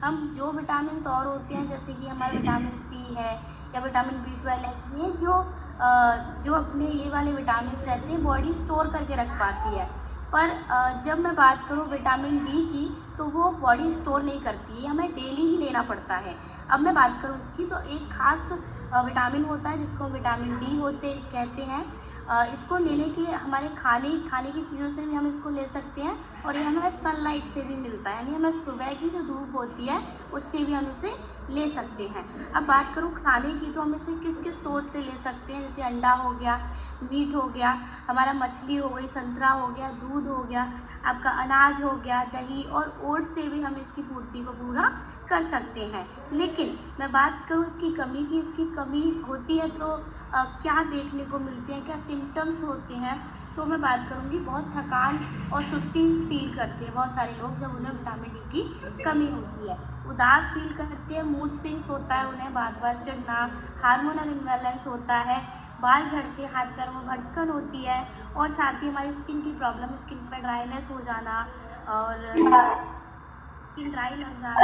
हम जो विटामिन और होते हैं, जैसे कि हमारा विटामिन सी है या विटामिन B12 है, ये जो अपने ये वाले विटामिन रहते हैं बॉडी स्टोर करके रख पाती है। पर जब मैं बात करूँ विटामिन डी की, तो वो बॉडी स्टोर नहीं करती है, हमें डेली ही लेना पड़ता है। अब मैं बात करूँ इसकी, तो एक खास विटामिन होता है जिसको विटामिन डी कहते हैं। इसको लेने के हमारे खाने की चीज़ों से भी हम इसको ले सकते हैं, और ये हमें सनलाइट से भी मिलता है, यानी हमें सुबह की जो धूप होती है उससे भी हम इसे ले सकते हैं। अब बात करूँ खाने की, तो हम इसे किस किस सोर्स से ले सकते हैं, जैसे अंडा हो गया, मीट हो गया, हमारा मछली हो गई, संतरा हो गया, दूध हो गया, आपका अनाज हो गया, दही और ओट्स से भी हम इसकी पूर्ति को पूरा कर सकते हैं। लेकिन मैं बात करूँ इसकी कमी की, इसकी कमी होती है तो क्या देखने को मिलते हैं, क्या सिम्टम्स होते हैं, तो मैं बात करूँगी बहुत थकान और सुस्ती फील करते हैं बहुत सारे लोग जब उन्हें विटामिन डी की कमी होती है। उदास फील करते हैं, मूड स्विंग्स होता है उन्हें, बार बार चिढ़ना, हार्मोनल इम्बैलेंस होता है, बाल झड़ते, हाथ पैरों में भटकन होती है, और साथ ही हमारी स्किन की प्रॉब्लम, स्किन पर ड्राइनेस हो जाना और स्किन ड्राई लग जाना,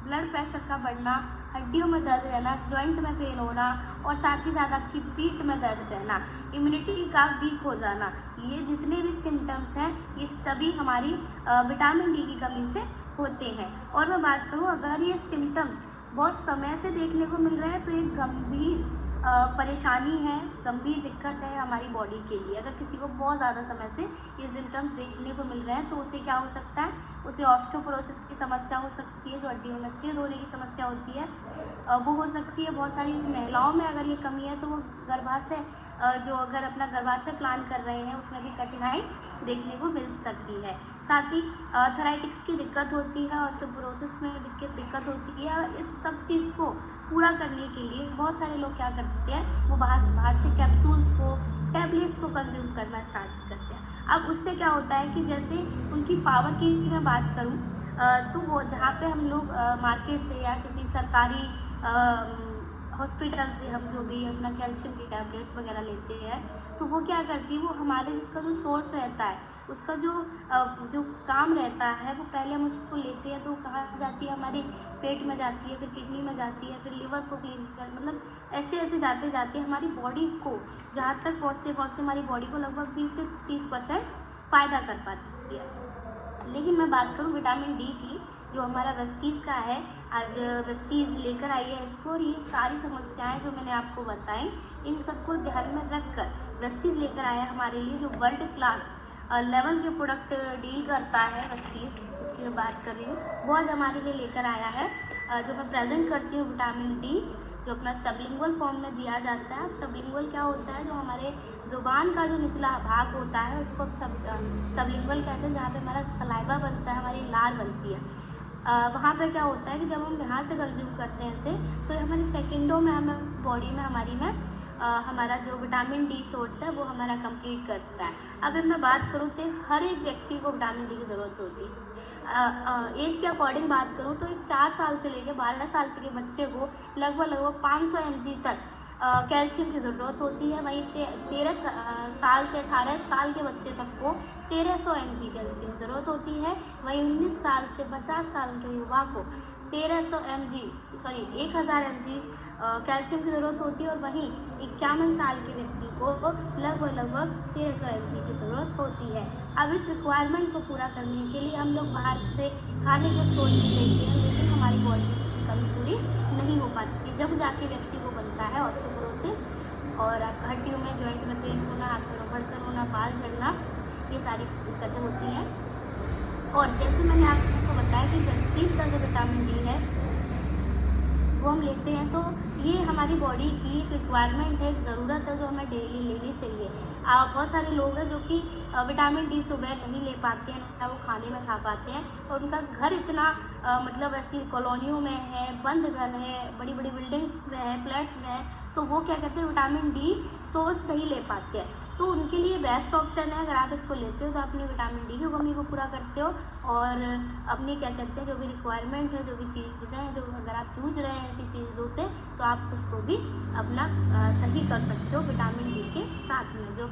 ब्लड प्रेशर का बढ़ना, हड्डियों में दर्द रहना, जॉइंट में पेन होना, और साथ ही साथ आपकी पीठ में दर्द रहना, इम्यूनिटी का वीक हो जाना, ये जितने भी सिम्टम्स हैं ये सभी हमारी विटामिन डी की कमी से होते हैं। और मैं बात करूँ, अगर ये सिम्टम्स बहुत समय से देखने को मिल रहे हैं तो एक गंभीर परेशानी है, गंभीर दिक्कत है हमारी बॉडी के लिए। अगर किसी को बहुत ज़्यादा समय से ये सिम्टम्स देखने को मिल रहे हैं तो उसे क्या हो सकता है, उसे ऑस्टियोपोरोसिस की समस्या हो सकती है, जो हड्डियों में छेद होने की समस्या होती है वो हो सकती है। बहुत सारी महिलाओं में अगर ये कमी है तो वो गर्भाशय जो अगर अपना गर्भाशय प्लान कर रहे हैं उसमें भी कठिनाई देखने को मिल सकती है। साथ ही थायराइटिक्स की दिक्कत होती है, ऑस्टियोपोरोसिस में दिक्कत होती है। इस सब चीज़ को पूरा करने के लिए बहुत सारे लोग क्या करते हैं, वो बाहर से कैप्सूल्स को, टैबलेट्स को कंज्यूम करना स्टार्ट करते हैं। अब उससे क्या होता है कि जैसे उनकी पावर की मैं बात करूँ तो वो जहाँ पे हम लोग मार्केट से या किसी सरकारी हॉस्पिटल से हम जो भी अपना कैल्शियम की टैबलेट्स वगैरह लेते हैं, तो वो क्या करती है, वो हमारे जिसका जो सोर्स रहता है उसका जो काम रहता है, वो पहले हम उसको लेते हैं तो कहाँ जाती है, हमारे पेट में जाती है, फिर किडनी में जाती है, फिर लिवर को क्लीन कर, मतलब ऐसे जाते जाते हमारी बॉडी को जहाँ तक पहुँचते हमारी बॉडी को लगभग 20 से 30% फ़ायदा कर पाती है। लेकिन मैं बात करूँ विटामिन डी की, जो हमारा वेस्टीज़ का है, आज वेस्टीज़ लेकर आई है इसको, और ये सारी समस्याएं जो मैंने आपको बताई इन सबको ध्यान में रखकर वेस्टीज़ लेकर आया हमारे लिए, जो वर्ल्ड क्लास लेवल के प्रोडक्ट डील करता है वेस्टीज़, इसकी मैं बात कर रही हूँ, वो आज हमारे लिए लेकर आया है। जो मैं प्रेजेंट करती हूँ विटामिन डी, जो अपना सबलिंगुअल फॉर्म में दिया जाता है। सबलिंगुअल क्या होता है, जो हमारे ज़ुबान का जो निचला भाग होता है उसको सबलिंगुअल कहते हैं, जहाँ पे हमारा सलाइवा बनता है, हमारी लार बनती है। वहाँ पे क्या होता है कि जब हम यहाँ से कंज्यूम करते हैं इसे, तो हमारे सेकंडों में हमें बॉडी में हमारी में हमारा जो विटामिन डी सोर्स है वो हमारा कंप्लीट करता है। अब मैं बात करूँ तो हर एक व्यक्ति को विटामिन डी की ज़रूरत होती है। एज के अकॉर्डिंग बात करूँ तो एक 4 साल से लेकर 12 साल के बच्चे को लगभग 500 mg तक कैल्शियम की ज़रूरत होती है। वहीं 13 साल से 18 साल के बच्चे तक को 1300 mg कैल्शियम की ज़रूरत होती है। वहीं 19 साल से 50 साल के युवा को 1000 mg कैल्शियम की ज़रूरत होती है, और वहीं 51 साल के व्यक्ति को लगभग 1300 mg की ज़रूरत होती है। अब इस रिक्वायरमेंट को पूरा करने के लिए हम लोग बाहर से खाने के सोर्स भी लेते हैं, लेकिन हमारी बॉडी की कमी पूरी नहीं हो पाती। जब जाके व्यक्ति को बनता है ऑस्टियोपोरोसिस, और हड्डियों में, जॉइंट में पेन होना, हाथ पैरों में भटकन होना, बाल झड़ना, ये सारी दिक्कतें होती हैं। और जैसे मैंने आपको बताया कि वेस्टीज़ का जो विटामिन डी है वो हम लेते हैं, तो ये हमारी बॉडी की एक रिक्वायरमेंट है, एक ज़रूरत है जो हमें डेली लेनी चाहिए। बहुत सारे लोग हैं जो कि विटामिन डी सुबह नहीं ले पाते हैं, ना वो खाने में खा पाते हैं, और उनका घर इतना मतलब ऐसी कॉलोनियों में है, बंद घर है, बड़ी बड़ी बिल्डिंग्स में है, फ्लैट्स में है, तो वो क्या कहते हैं विटामिन डी सोर्स नहीं ले पाते हैं। तो उनके लिए बेस्ट ऑप्शन है, अगर आप इसको लेते हो तो अपनी विटामिन डी की कमी को पूरा करते हो, और अपनी क्या कहते हैं जो भी रिक्वायरमेंट है, जो भी चीज़ें हैं, जो अगर आप जूझ रहे हैं ऐसी चीज़ों से, तो आप उसको भी अपना सही कर सकते हो विटामिन डी के साथ में, जो